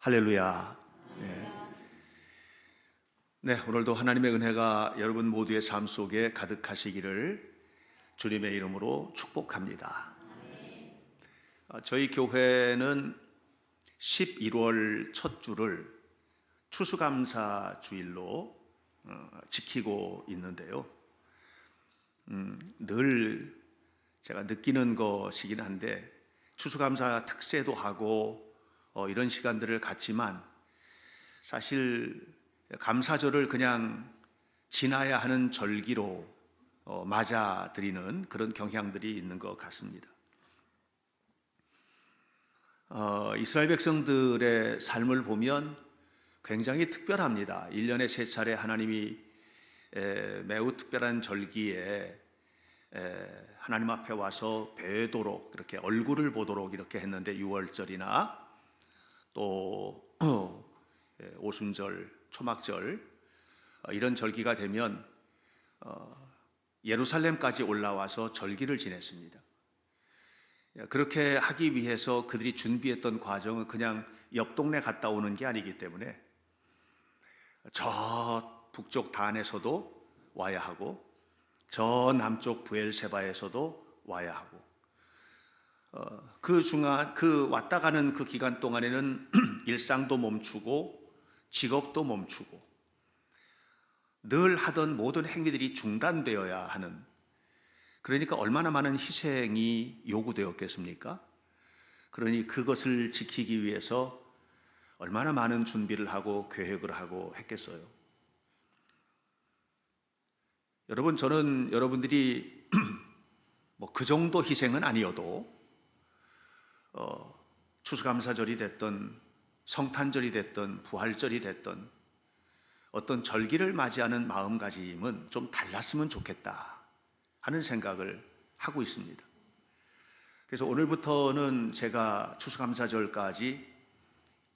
할렐루야. 네. 네, 오늘도 하나님의 은혜가 여러분 모두의 삶 속에 가득하시기를 주님의 이름으로 축복합니다. 저희 교회는 11월 첫 주를 추수감사 주일로 지키고 있는데요. 늘 제가 느끼는 것이긴 한데 추수감사 특세도 하고 이런 시간들을 갖지만 사실 감사절을 그냥 지나야 하는 절기로 맞아들이는 그런 경향들이 있는 것 같습니다. 이스라엘 백성들의 삶을 보면 굉장히 특별합니다. 1년에 3차례 하나님이 매우 특별한 절기에 하나님 앞에 와서 뵈도록 이렇게 얼굴을 보도록 이렇게 했는데 6월절이나 또 오순절, 초막절 이런 절기가 되면 예루살렘까지 올라와서 절기를 지냈습니다. 그렇게 하기 위해서 그들이 준비했던 과정은 그냥 옆 동네 갔다 오는 게 아니기 때문에 저 북쪽 단에서도 와야 하고 저 남쪽 브엘세바에서도 와야 하고 그 왔다 가는 그 기간 동안에는 일상도 멈추고 직업도 멈추고 늘 하던 모든 행위들이 중단되어야 하는, 그러니까 얼마나 많은 희생이 요구되었겠습니까? 그러니 그것을 지키기 위해서 얼마나 많은 준비를 하고 계획을 하고 했겠어요. 여러분, 저는 여러분들이 뭐 그 정도 희생은 아니어도 추수감사절이 됐던 성탄절이 됐던 부활절이 됐던 어떤 절기를 맞이하는 마음가짐은 좀 달랐으면 좋겠다 하는 생각을 하고 있습니다. 그래서 오늘부터는 제가 추수감사절까지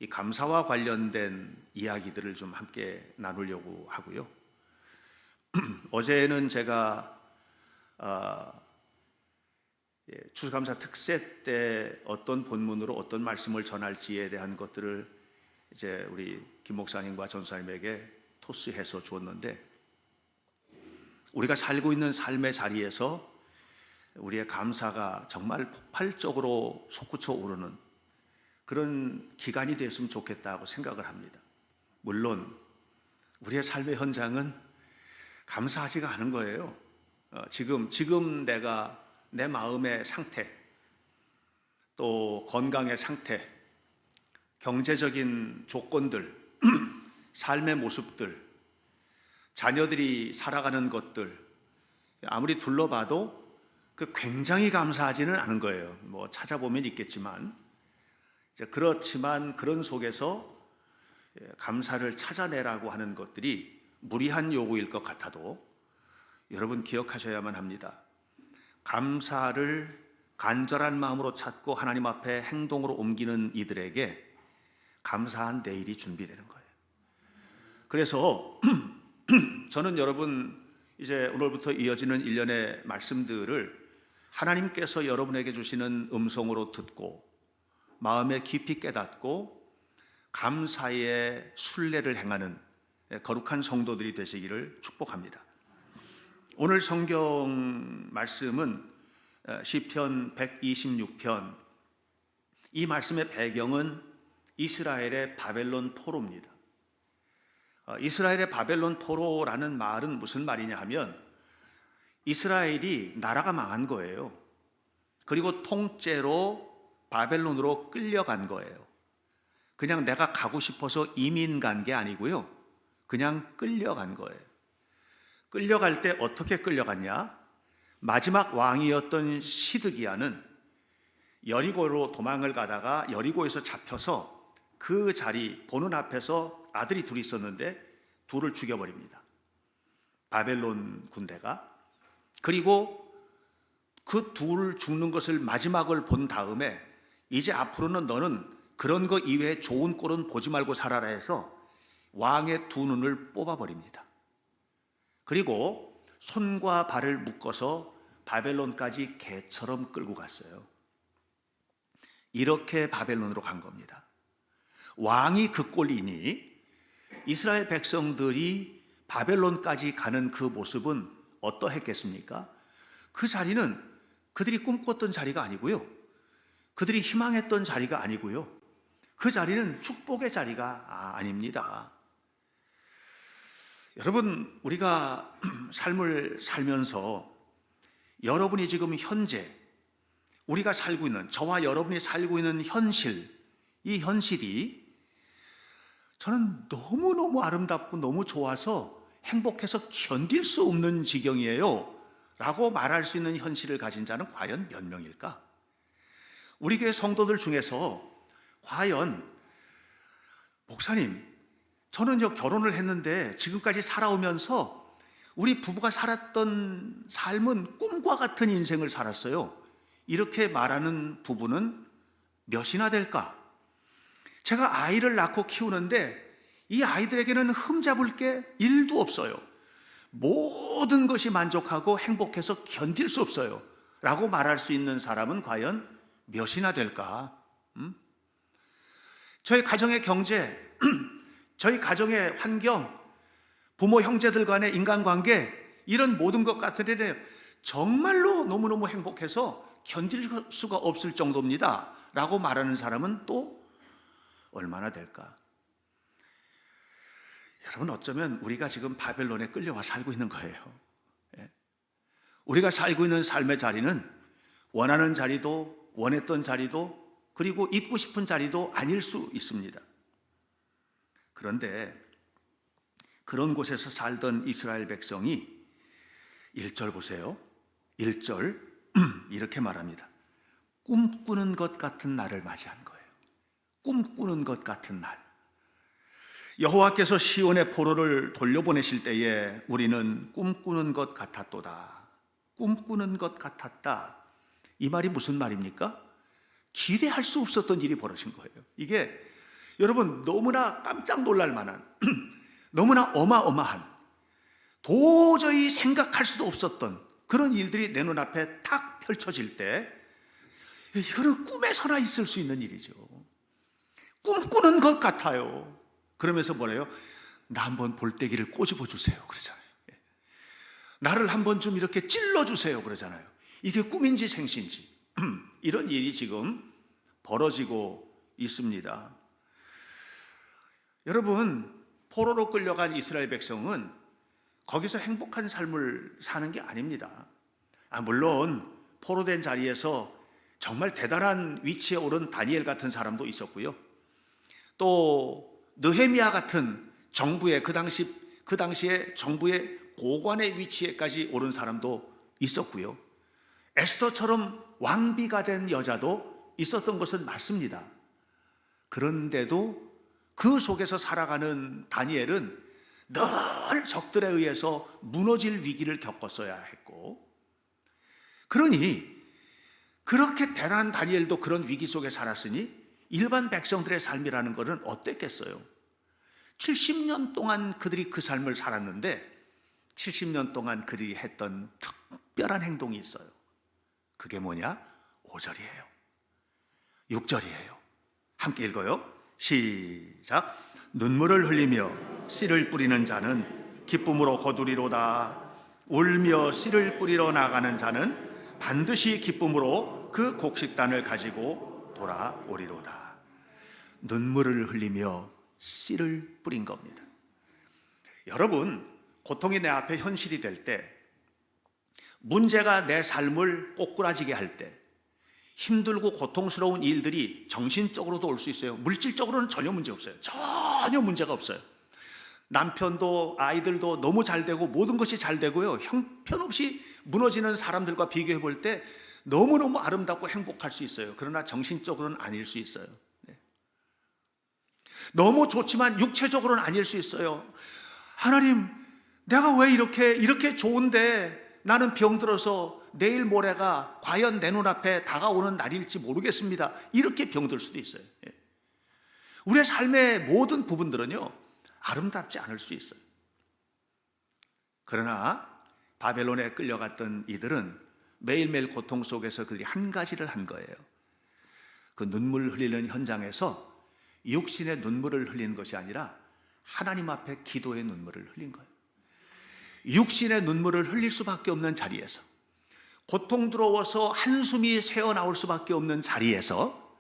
이 감사와 관련된 이야기들을 좀 함께 나누려고 하고요. 어제는 제가 추수감사 특세 때 어떤 본문으로 어떤 말씀을 전할지에 대한 것들을 이제 우리 김 목사님과 전사님에게 토스해서 주었는데, 우리가 살고 있는 삶의 자리에서 우리의 감사가 정말 폭발적으로 솟구쳐 오르는 그런 기간이 됐으면 좋겠다고 생각을 합니다. 물론 우리의 삶의 현장은 감사하지가 않은 거예요. 지금 내가 내 마음의 상태, 또 건강의 상태, 경제적인 조건들, 삶의 모습들, 자녀들이 살아가는 것들, 아무리 둘러봐도 굉장히 감사하지는 않은 거예요. 뭐 찾아보면 있겠지만, 그렇지만 그런 속에서 감사를 찾아내라고 하는 것들이 무리한 요구일 것 같아도 여러분 기억하셔야만 합니다. 감사를 간절한 마음으로 찾고 하나님 앞에 행동으로 옮기는 이들에게 감사한 내일이 준비되는 거예요. 그래서 저는 여러분 이제 오늘부터 이어지는 일련의 말씀들을 하나님께서 여러분에게 주시는 음성으로 듣고 마음에 깊이 깨닫고 감사의 순례를 행하는 거룩한 성도들이 되시기를 축복합니다. 오늘 성경 말씀은 시편 126편, 이 말씀의 배경은 이스라엘의 바벨론 포로입니다. 이스라엘의 바벨론 포로라는 말은 무슨 말이냐 하면 이스라엘이 나라가 망한 거예요. 그리고 통째로 바벨론으로 끌려간 거예요. 그냥 내가 가고 싶어서 이민 간 게 아니고요, 그냥 끌려간 거예요. 끌려갈 때 어떻게 끌려갔냐? 마지막 왕이었던 시드기야는 여리고로 도망을 가다가 여리고에서 잡혀서 그 자리 보는 앞에서 아들이 둘이 있었는데 둘을 죽여버립니다. 바벨론 군대가. 그리고 그 둘 죽는 것을 마지막을 본 다음에 이제 앞으로는 너는 그런 거 이외에 좋은 꼴은 보지 말고 살아라 해서 왕의 두 눈을 뽑아버립니다. 그리고 손과 발을 묶어서 바벨론까지 개처럼 끌고 갔어요. 이렇게 바벨론으로 간 겁니다. 왕이 그 꼴이니 이스라엘 백성들이 바벨론까지 가는 그 모습은 어떠했겠습니까? 그 자리는 그들이 꿈꿨던 자리가 아니고요, 그들이 희망했던 자리가 아니고요, 그 자리는 축복의 자리가 아닙니다. 여러분, 우리가 삶을 살면서 여러분이 지금 현재 우리가 살고 있는, 저와 여러분이 살고 있는 현실, 이 현실이 저는 너무너무 아름답고 너무 좋아서 행복해서 견딜 수 없는 지경이에요 라고 말할 수 있는 현실을 가진 자는 과연 몇 명일까? 우리 교회 성도들 중에서 과연 목사님, 저는요 결혼을 했는데 지금까지 살아오면서 우리 부부가 살았던 삶은 꿈과 같은 인생을 살았어요, 이렇게 말하는 부부는 몇이나 될까? 제가 아이를 낳고 키우는데 이 아이들에게는 흠잡을 게 일도 없어요, 모든 것이 만족하고 행복해서 견딜 수 없어요 라고 말할 수 있는 사람은 과연 몇이나 될까? 저희 가정의 경제, 저희 가정의 환경, 부모 형제들 간의 인간관계, 이런 모든 것 같은 데는 정말로 너무너무 행복해서 견딜 수가 없을 정도입니다 라고 말하는 사람은 또 얼마나 될까? 여러분, 어쩌면 우리가 지금 바벨론에 끌려와 살고 있는 거예요. 우리가 살고 있는 삶의 자리는 원하는 자리도, 원했던 자리도, 그리고 있고 싶은 자리도 아닐 수 있습니다. 그런데 그런 곳에서 살던 이스라엘 백성이 1절 보세요. 1절 이렇게 말합니다. 꿈꾸는 것 같은 날을 맞이한 거예요. 꿈꾸는 것 같은 날. 여호와께서 시온의 포로를 돌려보내실 때에 우리는 꿈꾸는 것 같았도다. 꿈꾸는 것 같았다. 이 말이 무슨 말입니까? 기대할 수 없었던 일이 벌어진 거예요. 이게 여러분 너무나 깜짝 놀랄 만한 너무나 어마어마한, 도저히 생각할 수도 없었던 그런 일들이 내 눈앞에 탁 펼쳐질 때 이거는 꿈에서나 있을 수 있는 일이죠. 꿈꾸는 것 같아요. 그러면서 뭐래요? 나 한번 볼때기를 꼬집어 주세요 그러잖아요. 나를 한번 좀 이렇게 찔러 주세요 그러잖아요. 이게 꿈인지 생시인지 이런 일이 지금 벌어지고 있습니다. 여러분, 포로로 끌려간 이스라엘 백성은 거기서 행복한 삶을 사는 게 아닙니다. 물론 포로된 자리에서 정말 대단한 위치에 오른 다니엘 같은 사람도 있었고요, 또 느헤미야 같은 정부의 그 당시에 정부의 고관의 위치에까지 오른 사람도 있었고요, 에스더처럼 왕비가 된 여자도 있었던 것은 맞습니다. 그런데도 그 속에서 살아가는 다니엘은 늘 적들에 의해서 무너질 위기를 겪었어야 했고, 그러니 그렇게 대단한 다니엘도 그런 위기 속에 살았으니 일반 백성들의 삶이라는 것은 어땠겠어요? 70년 동안 그들이 그 삶을 살았는데 70년 동안 그들이 했던 특별한 행동이 있어요. 그게 뭐냐? 5절이에요 6절이에요 함께 읽어요. 시작. 눈물을 흘리며 씨를 뿌리는 자는 기쁨으로 거두리로다. 울며 씨를 뿌리러 나가는 자는 반드시 기쁨으로 그 곡식단을 가지고 돌아오리로다. 눈물을 흘리며 씨를 뿌린 겁니다. 여러분, 고통이 내 앞에 현실이 될 때, 문제가 내 삶을 꼬꾸라지게 할 때, 힘들고 고통스러운 일들이 정신적으로도 올 수 있어요. 물질적으로는 전혀 문제 없어요. 전혀 문제가 없어요. 남편도 아이들도 너무 잘 되고 모든 것이 잘 되고요, 형편없이 무너지는 사람들과 비교해 볼 때 너무너무 아름답고 행복할 수 있어요. 그러나 정신적으로는 아닐 수 있어요. 너무 좋지만 육체적으로는 아닐 수 있어요. 하나님, 내가 왜 이렇게 좋은데 나는 병들어서 내일 모레가 과연 내 눈앞에 다가오는 날일지 모르겠습니다. 이렇게 병들 수도 있어요. 우리의 삶의 모든 부분들은요, 아름답지 않을 수 있어요. 그러나 바벨론에 끌려갔던 이들은 매일매일 고통 속에서 그들이 한 가지를 한 거예요. 그 눈물 흘리는 현장에서 육신의 눈물을 흘린 것이 아니라 하나님 앞에 기도의 눈물을 흘린 거예요. 육신의 눈물을 흘릴 수밖에 없는 자리에서, 고통스러워서 한숨이 새어나올 수밖에 없는 자리에서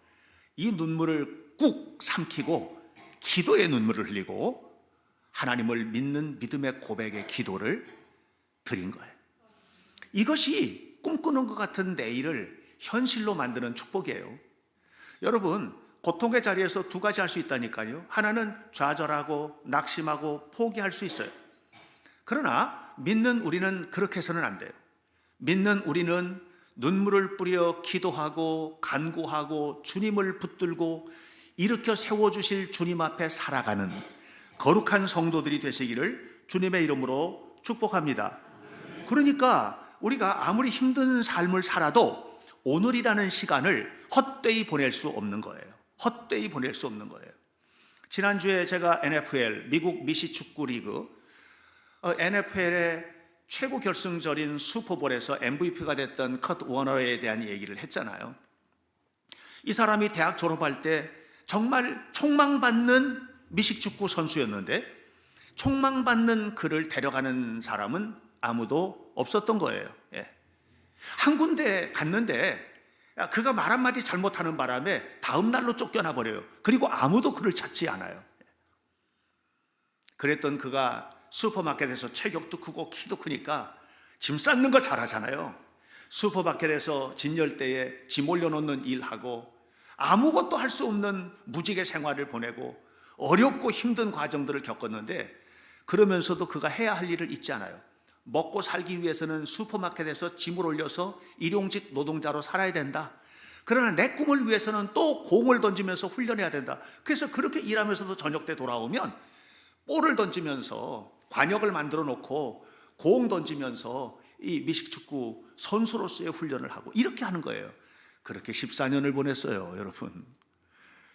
이 눈물을 꾹 삼키고 기도의 눈물을 흘리고 하나님을 믿는 믿음의 고백의 기도를 드린 거예요. 이것이 꿈꾸는 것 같은 내일을 현실로 만드는 축복이에요. 여러분, 고통의 자리에서 두 가지 할 수 있다니까요. 하나는 좌절하고 낙심하고 포기할 수 있어요. 그러나 믿는 우리는 그렇게 해서는 안 돼요. 믿는 우리는 눈물을 뿌려 기도하고 간구하고 주님을 붙들고 일으켜 세워주실 주님 앞에 살아가는 거룩한 성도들이 되시기를 주님의 이름으로 축복합니다. 그러니까 우리가 아무리 힘든 삶을 살아도 오늘이라는 시간을 헛되이 보낼 수 없는 거예요. 헛되이 보낼 수 없는 거예요. 지난주에 제가 NFL, 미국 미시축구 리그, NFL의 최고 결승전인 슈퍼볼에서 MVP가 됐던 컷 워너에 대한 얘기를 했잖아요. 이 사람이 대학 졸업할 때 정말 촉망받는 미식축구 선수였는데 촉망받는 그를 데려가는 사람은 아무도 없었던 거예요. 한 군데 갔는데 그가 말 한마디 잘못하는 바람에 다음 날로 쫓겨나 버려요. 그리고 아무도 그를 찾지 않아요. 그랬던 그가 슈퍼마켓에서 체격도 크고 키도 크니까 짐 쌓는 거 잘하잖아요. 슈퍼마켓에서 진열대에 짐 올려놓는 일하고 아무것도 할 수 없는 무지개 생활을 보내고 어렵고 힘든 과정들을 겪었는데, 그러면서도 그가 해야 할 일을 잊지 않아요. 먹고 살기 위해서는 슈퍼마켓에서 짐을 올려서 일용직 노동자로 살아야 된다. 그러나 내 꿈을 위해서는 또 공을 던지면서 훈련해야 된다. 그래서 그렇게 일하면서도 저녁 때 돌아오면 볼을 던지면서 관역을 만들어 놓고 공 던지면서 이 미식축구 선수로서의 훈련을 하고 이렇게 하는 거예요. 그렇게 14년을 보냈어요, 여러분.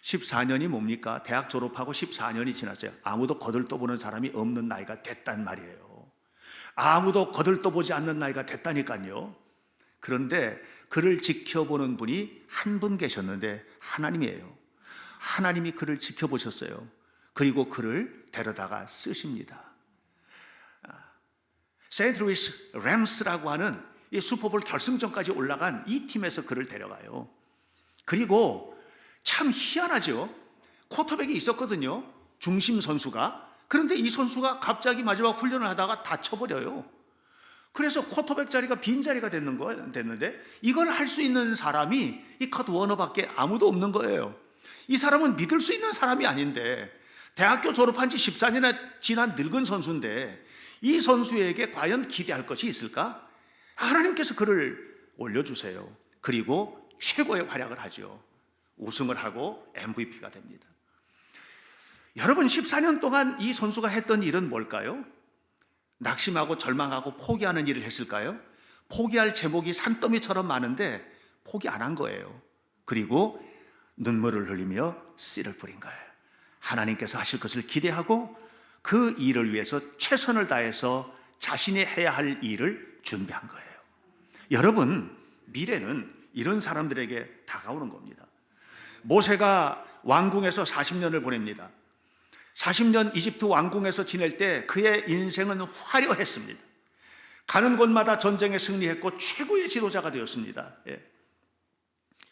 14년이 뭡니까? 대학 졸업하고 14년이 지났어요. 아무도 거들떠보는 사람이 없는 나이가 됐단 말이에요. 아무도 거들떠보지 않는 나이가 됐다니까요. 그런데 그를 지켜보는 분이 한 분 계셨는데 하나님이에요. 하나님이 그를 지켜보셨어요. 그리고 그를 데려다가 쓰십니다. 세인트루이스 램스라고 하는 이 슈퍼볼 결승전까지 올라간 이 팀에서 그를 데려가요. 그리고 참 희한하죠. 쿼터백이 있었거든요, 중심 선수가. 그런데 이 선수가 갑자기 마지막 훈련을 하다가 다쳐버려요. 그래서 쿼터백 자리가 빈자리가 됐는데 이걸 할 수 있는 사람이 이 컷 워너밖에 아무도 없는 거예요. 이 사람은 믿을 수 있는 사람이 아닌데, 대학교 졸업한 지 14년이나 지난 늙은 선수인데 이 선수에게 과연 기대할 것이 있을까? 하나님께서 그를 올려주세요. 그리고 최고의 활약을 하죠. 우승을 하고 MVP가 됩니다. 여러분, 14년 동안 이 선수가 했던 일은 뭘까요? 낙심하고 절망하고 포기하는 일을 했을까요? 포기할 제목이 산더미처럼 많은데 포기 안 한 거예요. 그리고 눈물을 흘리며 씨를 뿌린 거예요. 하나님께서 하실 것을 기대하고 그 일을 위해서 최선을 다해서 자신이 해야 할 일을 준비한 거예요. 여러분, 미래는 이런 사람들에게 다가오는 겁니다. 모세가 왕궁에서 40년을 보냅니다. 40년 이집트 왕궁에서 지낼 때 그의 인생은 화려했습니다. 가는 곳마다 전쟁에 승리했고 최고의 지도자가 되었습니다.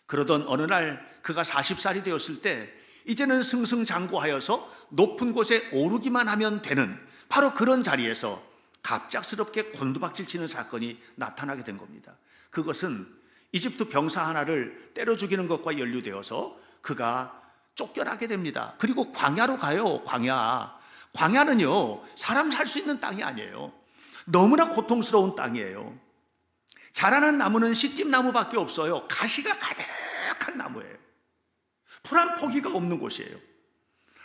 그러던 어느 날 그가 40살이 되었을 때 이제는 승승장구하여서 높은 곳에 오르기만 하면 되는 바로 그런 자리에서 갑작스럽게 곤두박질 치는 사건이 나타나게 된 겁니다. 그것은 이집트 병사 하나를 때려 죽이는 것과 연루되어서 그가 쫓겨나게 됩니다. 그리고 광야로 가요. 광야는요, 사람 살 수 있는 땅이 아니에요. 너무나 고통스러운 땅이에요. 자라는 나무는 시띠나무밖에 없어요. 가시가 가득한 나무예요. 풀 한 포기가 없는 곳이에요.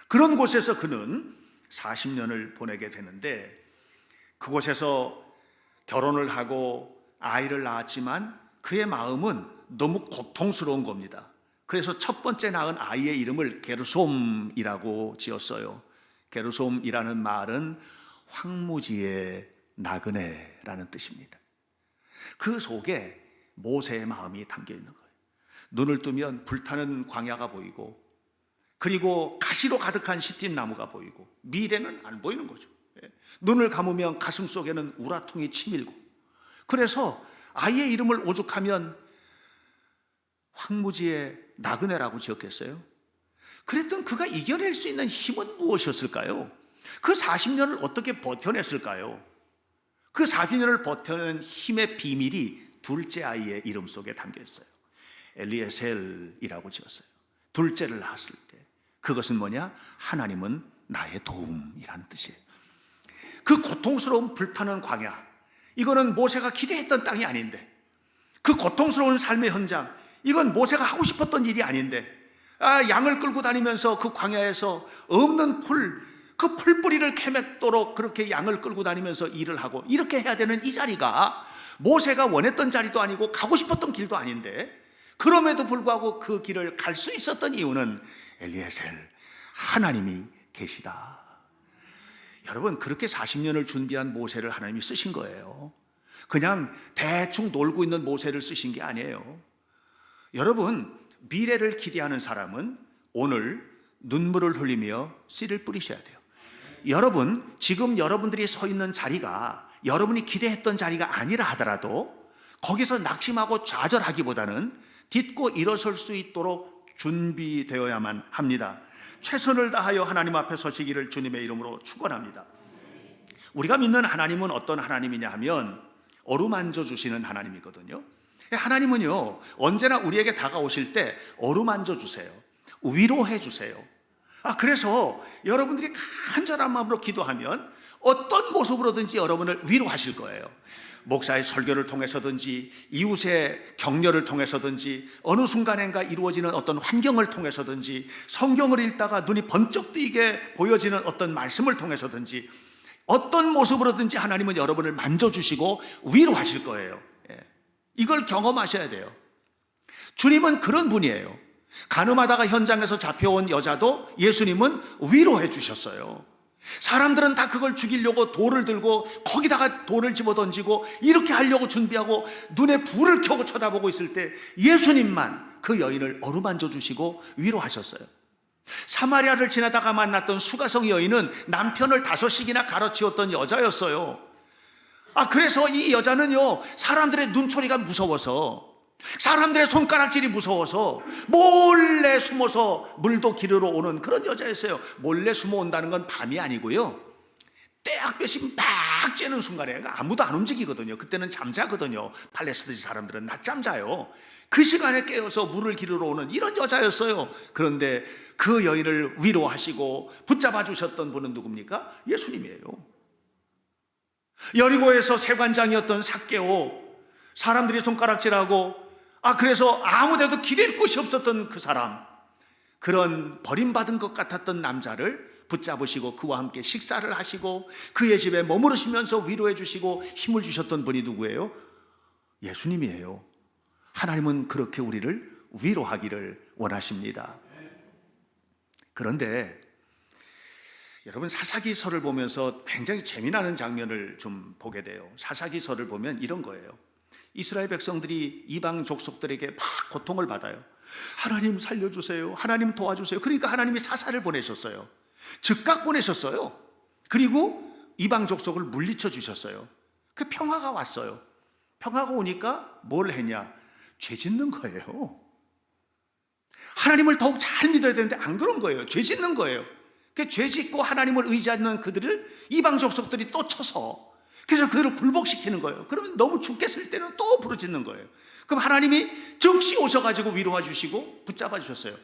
그런 곳에서 그는 40년을 보내게 되는데, 그곳에서 결혼을 하고 아이를 낳았지만 그의 마음은 너무 고통스러운 겁니다. 그래서 첫 번째 낳은 아이의 이름을 게르솜이라고 지었어요. 게르솜이라는 말은 황무지의 나그네라는 뜻입니다. 그 속에 모세의 마음이 담겨 있는 거예요. 눈을 뜨면 불타는 광야가 보이고 그리고 가시로 가득한 시팀 나무가 보이고 미래는 안 보이는 거죠. 눈을 감으면 가슴 속에는 우라통이 치밀고, 그래서 아이의 이름을 오죽하면 황무지의 나그네라고 지었겠어요? 그랬던 그가 이겨낼 수 있는 힘은 무엇이었을까요? 그 40년을 어떻게 버텨냈을까요? 그 40년을 버텨낸 힘의 비밀이 둘째 아이의 이름 속에 담겨 있어요. 엘리에셀이라고 지었어요. 둘째를 낳았을 때 그것은 뭐냐? 하나님은 나의 도움이라는 뜻이에요. 그 고통스러운 불타는 광야, 이거는 모세가 기대했던 땅이 아닌데, 그 고통스러운 삶의 현장, 이건 모세가 하고 싶었던 일이 아닌데, 양을 끌고 다니면서 그 광야에서 없는 그 풀뿌리를 캐맺도록 그렇게 양을 끌고 다니면서 일을 하고 이렇게 해야 되는 이 자리가 모세가 원했던 자리도 아니고 가고 싶었던 길도 아닌데, 그럼에도 불구하고 그 길을 갈 수 있었던 이유는 엘리에셀, 하나님이 계시다. 여러분, 그렇게 40년을 준비한 모세를 하나님이 쓰신 거예요. 그냥 대충 놀고 있는 모세를 쓰신 게 아니에요. 여러분, 미래를 기대하는 사람은 오늘 눈물을 흘리며 씨를 뿌리셔야 돼요. 여러분, 지금 여러분들이 서 있는 자리가 여러분이 기대했던 자리가 아니라 하더라도 거기서 낙심하고 좌절하기보다는 딛고 일어설 수 있도록 준비되어야만 합니다. 최선을 다하여 하나님 앞에 서시기를 주님의 이름으로 축원합니다. 우리가 믿는 하나님은 어떤 하나님이냐 하면 어루만져 주시는 하나님이거든요. 하나님은요, 언제나 우리에게 다가오실 때 어루만져 주세요. 위로해 주세요. 그래서 여러분들이 간절한 마음으로 기도하면 어떤 모습으로든지 여러분을 위로하실 거예요. 목사의 설교를 통해서든지 이웃의 격려를 통해서든지 어느 순간인가 이루어지는 어떤 환경을 통해서든지 성경을 읽다가 눈이 번쩍 뜨이게 보여지는 어떤 말씀을 통해서든지 어떤 모습으로든지 하나님은 여러분을 만져주시고 위로하실 거예요. 이걸 경험하셔야 돼요. 주님은 그런 분이에요. 가늠하다가 현장에서 잡혀온 여자도 예수님은 위로해 주셨어요. 사람들은 다 그걸 죽이려고 돌을 들고 거기다가 돌을 집어던지고 이렇게 하려고 준비하고 눈에 불을 켜고 쳐다보고 있을 때 예수님만 그 여인을 어루만져 주시고 위로하셨어요. 사마리아를 지나다가 만났던 수가성 여인은 남편을 5씩이나 가로치웠던 여자였어요. 그래서 이 여자는요, 사람들의 눈초리가 무서워서, 사람들의 손가락질이 무서워서 몰래 숨어서 물도 기르러 오는 그런 여자였어요. 몰래 숨어 온다는 건 밤이 아니고요, 떼약볕이 막 쬐는 순간에 아무도 안 움직이거든요. 그때는 잠자거든요. 팔레스타인 사람들은 낮잠 자요. 그 시간에 깨어서 물을 기르러 오는 이런 여자였어요. 그런데 그 여인을 위로하시고 붙잡아 주셨던 분은 누굽니까? 예수님이에요. 여리고에서 세관장이었던 삭개오, 사람들이 손가락질하고 그래서 아무데도 기댈 곳이 없었던 그 사람, 그런 버림받은 것 같았던 남자를 붙잡으시고 그와 함께 식사를 하시고 그의 집에 머무르시면서 위로해 주시고 힘을 주셨던 분이 누구예요? 예수님이에요. 하나님은 그렇게 우리를 위로하기를 원하십니다. 그런데 여러분, 사사기서를 보면서 굉장히 재미나는 장면을 좀 보게 돼요. 사사기서를 보면 이런 거예요. 이스라엘 백성들이 이방 족속들에게 막 고통을 받아요. 하나님 살려주세요, 하나님 도와주세요. 그러니까 하나님이 사사를 보내셨어요. 즉각 보내셨어요. 그리고 이방 족속을 물리쳐 주셨어요. 그 평화가 왔어요. 평화가 오니까 뭘 했냐? 죄 짓는 거예요. 하나님을 더욱 잘 믿어야 되는데 안 그런 거예요. 죄 짓는 거예요. 죄 짓고 하나님을 의지하는 그들을 이방 족속들이 또 쳐서, 그래서 그들을 굴복시키는 거예요. 그러면 너무 죽겠을 때는 또 부르짖는 거예요. 그럼 하나님이 즉시 오셔가지고 위로해 주시고 붙잡아 주셨어요.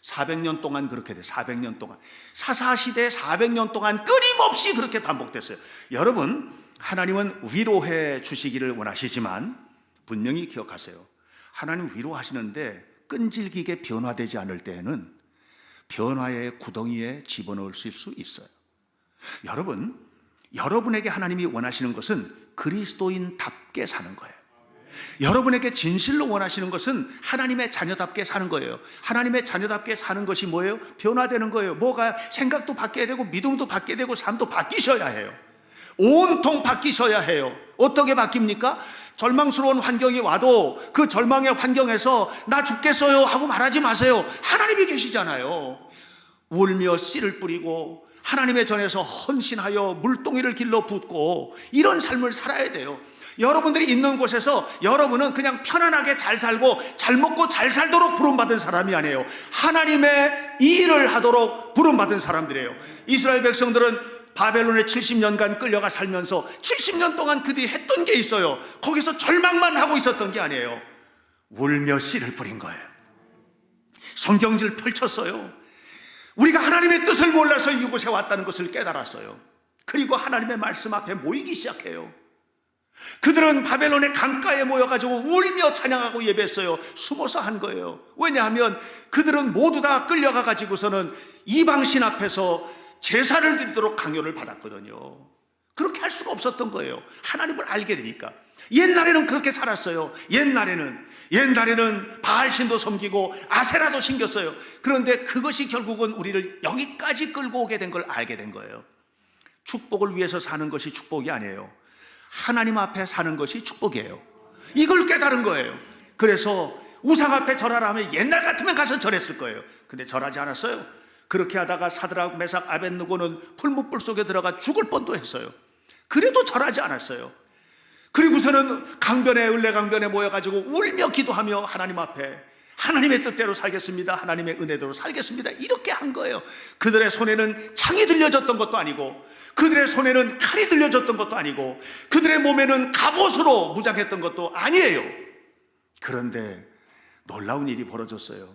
400년 동안 그렇게 돼요. 400년 동안, 사사시대 400년 동안 끊임없이 그렇게 반복됐어요. 여러분, 하나님은 위로해 주시기를 원하시지만 분명히 기억하세요. 하나님 위로하시는데 끈질기게 변화되지 않을 때에는 변화의 구덩이에 집어넣으실 수 있어요. 여러분, 여러분에게 하나님이 원하시는 것은 그리스도인답게 사는 거예요. 여러분에게 진실로 원하시는 것은 하나님의 자녀답게 사는 거예요. 하나님의 자녀답게 사는 것이 뭐예요? 변화되는 거예요. 뭐가? 생각도 바뀌어야 되고 믿음도 바뀌어야 되고 삶도 바뀌셔야 해요. 온통 바뀌셔야 해요. 어떻게 바뀝니까? 절망스러운 환경이 와도 그 절망의 환경에서 나 죽겠어요 하고 말하지 마세요. 하나님이 계시잖아요. 울며 씨를 뿌리고 하나님의 전에서 헌신하여 물동이를 길러 붓고 이런 삶을 살아야 돼요. 여러분들이 있는 곳에서 여러분은 그냥 편안하게 잘 살고 잘 먹고 잘 살도록 부름받은 사람이 아니에요. 하나님의 일을 하도록 부름받은 사람들이에요. 이스라엘 백성들은 바벨론에 70년간 끌려가 살면서 70년 동안 그들이 했던 게 있어요. 거기서 절망만 하고 있었던 게 아니에요. 울며 씨를 뿌린 거예요. 성경지를 펼쳤어요. 우리가 하나님의 뜻을 몰라서 이곳에 왔다는 것을 깨달았어요. 그리고 하나님의 말씀 앞에 모이기 시작해요. 그들은 바벨론의 강가에 모여가지고 울며 찬양하고 예배했어요. 숨어서 한 거예요. 왜냐하면 그들은 모두 다 끌려가가지고서는 이방신 앞에서 제사를 드리도록 강요를 받았거든요. 그렇게 할 수가 없었던 거예요. 하나님을 알게 되니까. 옛날에는 그렇게 살았어요. 옛날에는 바알신도 섬기고 아세라도 섬겼어요. 그런데 그것이 결국은 우리를 여기까지 끌고 오게 된 걸 알게 된 거예요. 축복을 위해서 사는 것이 축복이 아니에요. 하나님 앞에 사는 것이 축복이에요. 이걸 깨달은 거예요. 그래서 우상 앞에 절하라 하면 옛날 같으면 가서 절했을 거예요. 근데 절하지 않았어요. 그렇게 하다가 사드락 메삭 아벳느고는 풀무불 속에 들어가 죽을 뻔도 했어요. 그래도 절하지 않았어요. 그리고서는 강변에 을레강변에 모여가지고 울며 기도하며 하나님 앞에 하나님의 뜻대로 살겠습니다, 하나님의 은혜대로 살겠습니다, 이렇게 한 거예요. 그들의 손에는 창이 들려졌던 것도 아니고 그들의 손에는 칼이 들려졌던 것도 아니고 그들의 몸에는 갑옷으로 무장했던 것도 아니에요. 그런데 놀라운 일이 벌어졌어요.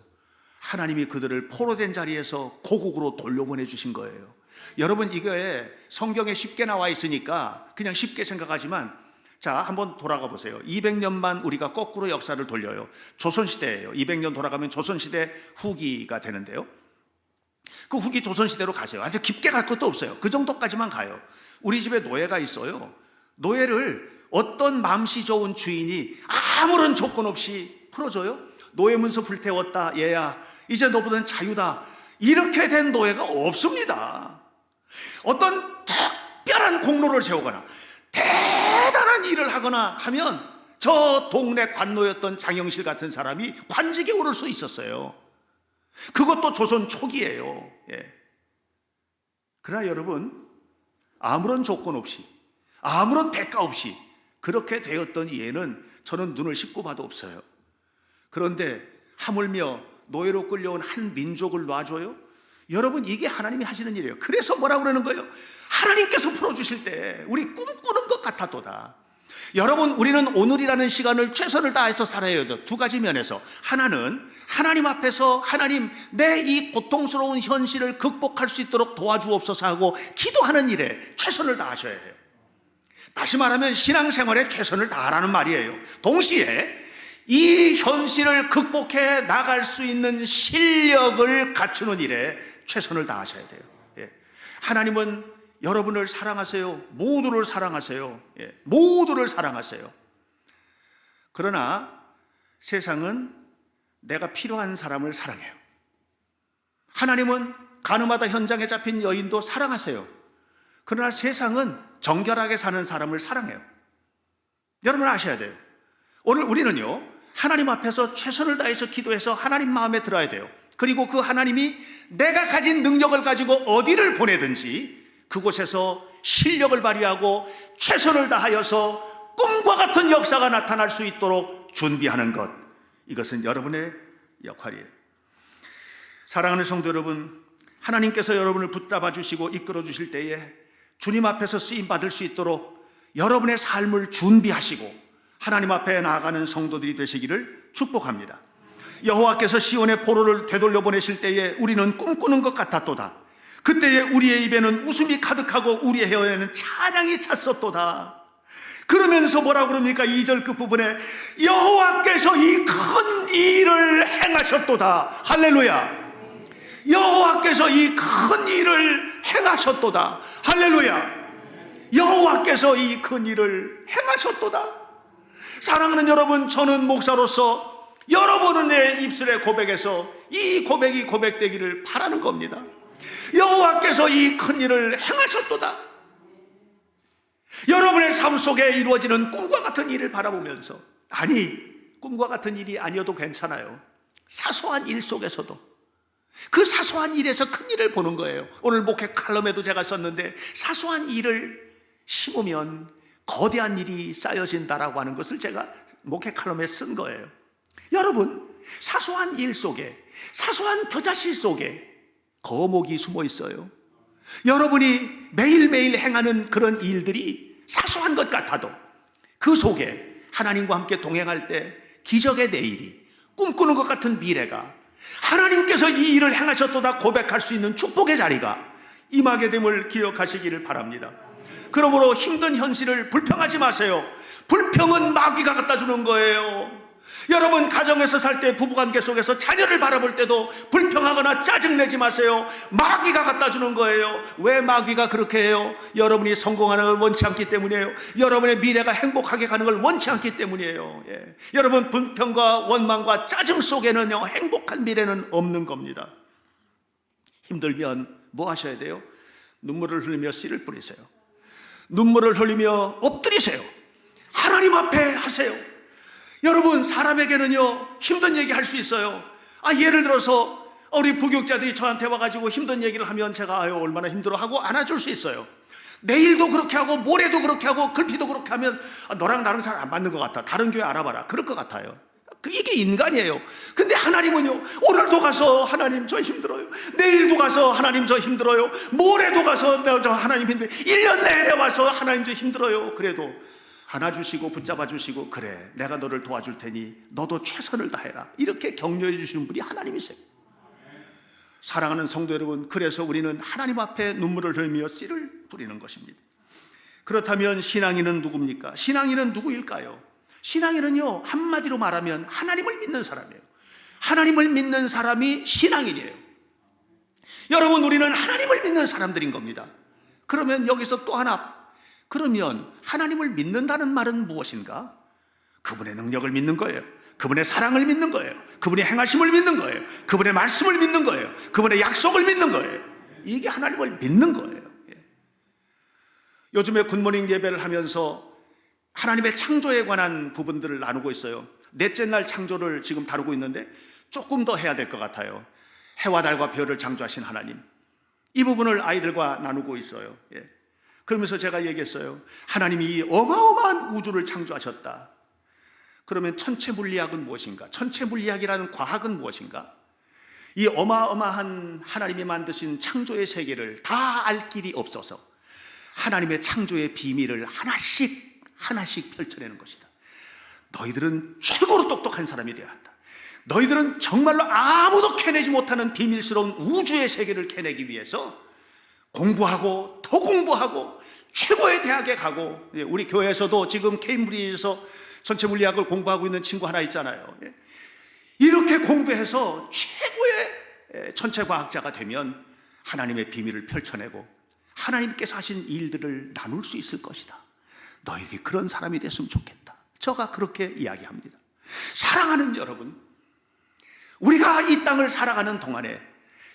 하나님이 그들을 포로된 자리에서 고국으로 돌려보내 주신 거예요. 여러분, 이게 성경에 쉽게 나와 있으니까 그냥 쉽게 생각하지만, 자, 한번 돌아가 보세요. 200년만 우리가 거꾸로 역사를 돌려요. 조선시대예요. 200년 돌아가면 조선시대 후기가 되는데요. 그 후기 조선시대로 가세요. 아주 깊게 갈 것도 없어요. 그 정도까지만 가요. 우리 집에 노예가 있어요. 노예를 어떤 맘씨 좋은 주인이 아무런 조건 없이 풀어줘요? 노예 문서 불태웠다, 얘야 이제 너보다는 자유다, 이렇게 된 노예가 없습니다. 어떤 특별한 공로를 세우거나 대단한 일을 하거나 하면 저 동네 관노였던 장영실 같은 사람이 관직에 오를 수 있었어요. 그것도 조선 초기예요. 예. 그러나 여러분, 아무런 조건 없이 아무런 대가 없이 그렇게 되었던 예는 저는 눈을 씻고 봐도 없어요. 그런데 하물며 노예로 끌려온 한 민족을 놔줘요? 여러분, 이게 하나님이 하시는 일이에요. 그래서 뭐라고 그러는 거예요? 하나님께서 풀어주실 때 우리 꿈꾸는 것 같아도다. 여러분, 우리는 오늘이라는 시간을 최선을 다해서 살아야 돼요. 두 가지 면에서. 하나는 하나님 앞에서 하나님, 내 이 고통스러운 현실을 극복할 수 있도록 도와주옵소서 하고 기도하는 일에 최선을 다하셔야 해요. 다시 말하면 신앙생활에 최선을 다하라는 말이에요. 동시에 이 현실을 극복해 나갈 수 있는 실력을 갖추는 일에 최선을 다하셔야 돼요. 예. 하나님은 여러분을 사랑하세요. 모두를 사랑하세요. 예. 모두를 사랑하세요. 그러나 세상은 내가 필요한 사람을 사랑해요. 하나님은 가늠하다 현장에 잡힌 여인도 사랑하세요. 그러나 세상은 정결하게 사는 사람을 사랑해요. 여러분 아셔야 돼요. 오늘 우리는요, 하나님 앞에서 최선을 다해서 기도해서 하나님 마음에 들어야 돼요. 그리고 그 하나님이 내가 가진 능력을 가지고 어디를 보내든지 그곳에서 실력을 발휘하고 최선을 다하여서 꿈과 같은 역사가 나타날 수 있도록 준비하는 것, 이것은 여러분의 역할이에요. 사랑하는 성도 여러분, 하나님께서 여러분을 붙잡아 주시고 이끌어 주실 때에 주님 앞에서 쓰임 받을 수 있도록 여러분의 삶을 준비하시고 하나님 앞에 나아가는 성도들이 되시기를 축복합니다. 여호와께서 시온의 포로를 되돌려 보내실 때에 우리는 꿈꾸는 것 같았도다. 그때에 우리의 입에는 웃음이 가득하고 우리의 혀에는 찬양이 찼었도다. 그러면서 뭐라고 그럽니까? 2절 끝부분에 여호와께서 이 큰 일을 행하셨도다. 할렐루야. 여호와께서 이 큰 일을 행하셨도다. 할렐루야. 여호와께서 이 큰 일을 행하셨도다. 사랑하는 여러분, 저는 목사로서 여러분은 내 입술의 고백에서 이 고백이 고백되기를 바라는 겁니다. 여호와께서 이 큰 일을 행하셨도다. 여러분의 삶 속에 이루어지는 꿈과 같은 일을 바라보면서, 아니 꿈과 같은 일이 아니어도 괜찮아요. 사소한 일 속에서도 그 사소한 일에서 큰 일을 보는 거예요. 오늘 목회 칼럼에도 제가 썼는데 사소한 일을 심으면 거대한 일이 쌓여진다라고 하는 것을 제가 목회 칼럼에 쓴 거예요. 여러분, 사소한 일 속에, 사소한 겨자씨 속에 거목이 숨어 있어요. 여러분이 매일매일 행하는 그런 일들이 사소한 것 같아도 그 속에 하나님과 함께 동행할 때 기적의 내일이, 꿈꾸는 것 같은 미래가, 하나님께서 이 일을 행하셨도다 고백할 수 있는 축복의 자리가 임하게 됨을 기억하시기를 바랍니다. 그러므로 힘든 현실을 불평하지 마세요. 불평은 마귀가 갖다 주는 거예요. 여러분, 가정에서 살 때, 부부관계 속에서 자녀를 바라볼 때도 불평하거나 짜증내지 마세요. 마귀가 갖다 주는 거예요. 왜 마귀가 그렇게 해요? 여러분이 성공하는 걸 원치 않기 때문이에요. 여러분의 미래가 행복하게 가는 걸 원치 않기 때문이에요. 예. 여러분, 불평과 원망과 짜증 속에는요, 행복한 미래는 없는 겁니다. 힘들면 뭐 하셔야 돼요? 눈물을 흘리며 씨를 뿌리세요. 눈물을 흘리며 엎드리세요. 하나님 앞에 하세요. 여러분, 사람에게는요 힘든 얘기 할 수 있어요. 예를 들어서 우리 부교육자들이 저한테 와가지고 힘든 얘기를 하면 제가 얼마나 힘들어하고 안아줄 수 있어요. 내일도 그렇게 하고 모레도 그렇게 하고 글피도 그렇게 하면 너랑 나랑 잘 안 맞는 것 같아, 다른 교회 알아봐라, 그럴 것 같아요. 이게 인간이에요. 근데 하나님은요, 오늘도 가서 하나님 저 힘들어요, 내일도 가서 하나님 저 힘들어요, 모레도 가서 저 하나님 힘들어요, 1년 내내 와서 하나님 저 힘들어요. 그래도 안아주시고 붙잡아 주시고, 그래 내가 너를 도와줄 테니 너도 최선을 다해라, 이렇게 격려해 주시는 분이 하나님이세요. 사랑하는 성도 여러분, 그래서 우리는 하나님 앞에 눈물을 흘리며 씨를 뿌리는 것입니다. 그렇다면 신앙인은 누굽니까? 신앙인은 누구일까요? 신앙인은요, 한마디로 말하면 하나님을 믿는 사람이에요. 하나님을 믿는 사람이 신앙인이에요. 여러분, 우리는 하나님을 믿는 사람들인 겁니다. 그러면 여기서 또 하나, 그러면 하나님을 믿는다는 말은 무엇인가? 그분의 능력을 믿는 거예요. 그분의 사랑을 믿는 거예요. 그분의 행하심을 믿는 거예요. 그분의 말씀을 믿는 거예요. 그분의 약속을 믿는 거예요. 이게 하나님을 믿는 거예요. 요즘에 굿모닝 예배를 하면서 하나님의 창조에 관한 부분들을 나누고 있어요. 넷째 날 창조를 지금 다루고 있는데 조금 더 해야 될 것 같아요. 해와 달과 별을 창조하신 하나님, 이 부분을 아이들과 나누고 있어요. 그러면서 제가 얘기했어요. 하나님이 이 어마어마한 우주를 창조하셨다. 그러면 천체 물리학은 무엇인가? 천체 물리학이라는 과학은 무엇인가? 이 어마어마한 하나님이 만드신 창조의 세계를 다 알 길이 없어서 하나님의 창조의 비밀을 하나씩 펼쳐내는 것이다. 너희들은 최고로 똑똑한 사람이 되어야 한다. 너희들은 정말로 아무도 캐내지 못하는 비밀스러운 우주의 세계를 캐내기 위해서 공부하고 더 공부하고 최고의 대학에 가고, 우리 교회에서도 지금 케임브리지에서 전체 물리학을 공부하고 있는 친구 하나 있잖아요. 이렇게 공부해서 최고의 천체 과학자가 되면 하나님의 비밀을 펼쳐내고 하나님께서 하신 일들을 나눌 수 있을 것이다. 너희들이 그런 사람이 됐으면 좋겠다. 저가 그렇게 이야기합니다. 사랑하는 여러분, 우리가 이 땅을 살아가는 동안에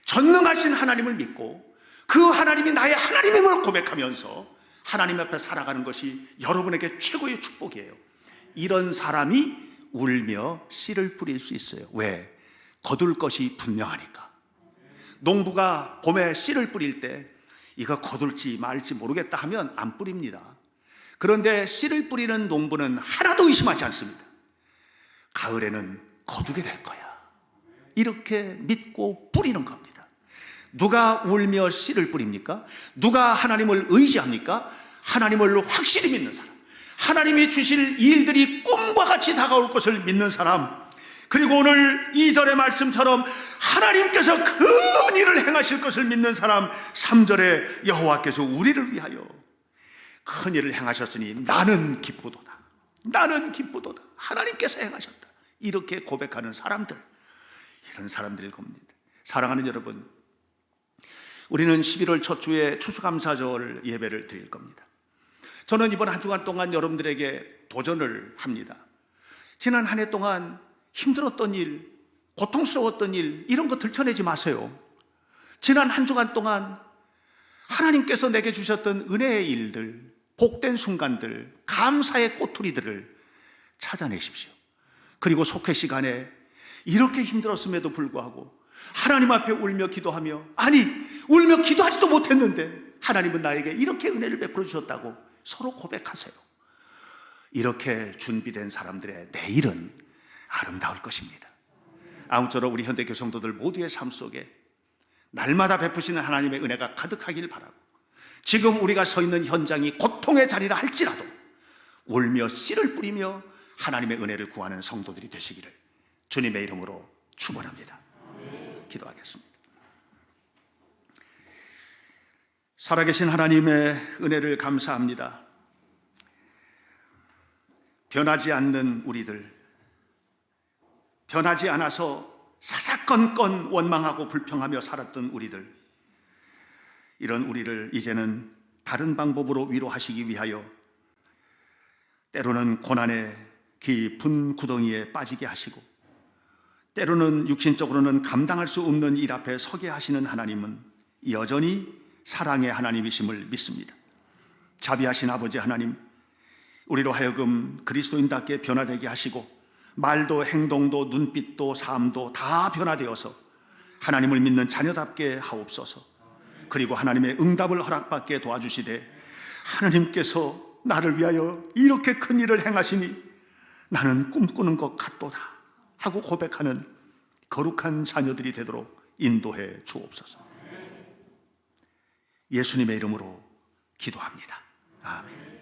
전능하신 하나님을 믿고 그 하나님이 나의 하나님임을 고백하면서 하나님 앞에 살아가는 것이 여러분에게 최고의 축복이에요. 이런 사람이 울며 씨를 뿌릴 수 있어요. 왜? 거둘 것이 분명하니까. 농부가 봄에 씨를 뿌릴 때 이거 거둘지 말지 모르겠다 하면 안 뿌립니다. 그런데 씨를 뿌리는 농부는 하나도 의심하지 않습니다. 가을에는 거두게 될 거야, 이렇게 믿고 뿌리는 겁니다. 누가 울며 씨를 뿌립니까? 누가 하나님을 의지합니까? 하나님을 확실히 믿는 사람, 하나님이 주실 일들이 꿈과 같이 다가올 것을 믿는 사람, 그리고 오늘 2절의 말씀처럼 하나님께서 큰 일을 행하실 것을 믿는 사람, 3절에 여호와께서 우리를 위하여 큰 일을 행하셨으니 나는 기쁘도다, 나는 기쁘도다, 하나님께서 행하셨다, 이렇게 고백하는 사람들, 이런 사람들일 겁니다. 사랑하는 여러분, 우리는 11월 첫 주에 추수감사절 예배를 드릴 겁니다. 저는 이번 한 주간 동안 여러분들에게 도전을 합니다. 지난 한 해 동안 힘들었던 일, 고통스러웠던 일, 이런 거 들춰내지 마세요. 지난 한 주간 동안 하나님께서 내게 주셨던 은혜의 일들, 복된 순간들, 감사의 꼬투리들을 찾아내십시오. 그리고 속회 시간에 이렇게 힘들었음에도 불구하고 하나님 앞에 울며 기도하며, 아니 울며 기도하지도 못했는데 하나님은 나에게 이렇게 은혜를 베풀어 주셨다고 서로 고백하세요. 이렇게 준비된 사람들의 내일은 아름다울 것입니다. 아무쪼록 우리 현대교 성도들 모두의 삶 속에 날마다 베푸시는 하나님의 은혜가 가득하길 바라고, 지금 우리가 서 있는 현장이 고통의 자리라 할지라도 울며 씨를 뿌리며 하나님의 은혜를 구하는 성도들이 되시기를 주님의 이름으로 축원합니다. 기도하겠습니다. 살아계신 하나님의 은혜를 감사합니다. 변하지 않는 우리들, 변하지 않아서 사사건건 원망하고 불평하며 살았던 우리들, 이런 우리를 이제는 다른 방법으로 위로하시기 위하여 때로는 고난의 깊은 구덩이에 빠지게 하시고, 때로는 육신적으로는 감당할 수 없는 일 앞에 서게 하시는 하나님은 여전히 사랑의 하나님이심을 믿습니다. 자비하신 아버지 하나님, 우리로 하여금 그리스도인답게 변화되게 하시고 말도 행동도 눈빛도 삶도 다 변화되어서 하나님을 믿는 자녀답게 하옵소서. 그리고 하나님의 응답을 허락받게 도와주시되, 하나님께서 나를 위하여 이렇게 큰 일을 행하시니 나는 꿈꾸는 것 같도다 하고 고백하는 거룩한 자녀들이 되도록 인도해 주옵소서. 예수님의 이름으로 기도합니다. 아멘.